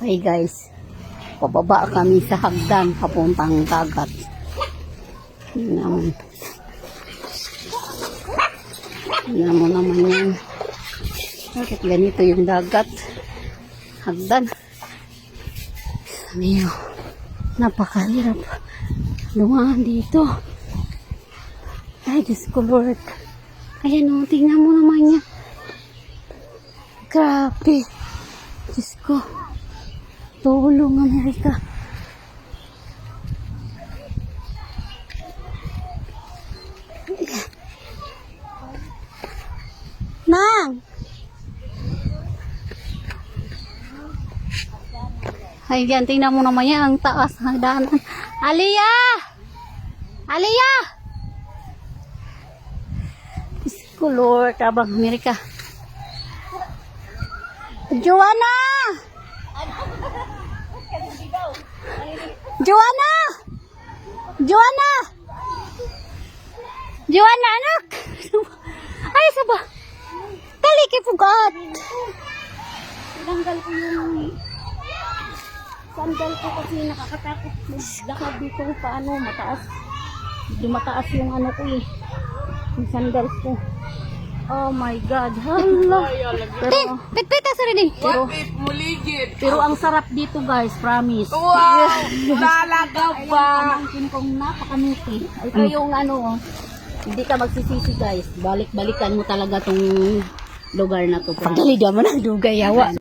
Hi guys, pababa kami sa hagdan papuntang dagat. Tingnan mo naman yan. Bakit ganito yung dagat? Hagdan. Sabi nyo, napakahirap lumahan dito. Ay, Diyos ko Lord. Ayan o, tingnan mo naman yan. Grabe. Diyos ko. Tulong Amerika. Nang! Ay, yan. Tingnan mo naman yan. Ang taas ng daanan. Aliyah! Aliyah! Diyos ko Lord. Abang Amerika. Joanna! Joanna! Joanna! Joanna, anak! Ay, saba! Dali kay pugat! Tinanggal ko yung sandal ko kasi nakakatakot maglakad dito paano mataas. Hindi mataas yung ano ko eh. Yung sandal ko. Oh my God. Hala. Pero, Pit-pit sa rin eh. pero ang sarap dito guys, promise. Wow! Talaga ba? Pamangkin kong napakanuti. Ito yung ano, hindi ka magsisisi guys. Balik-balikan mo talaga tong lugar na to. Pagdali daman ang dugay yawa.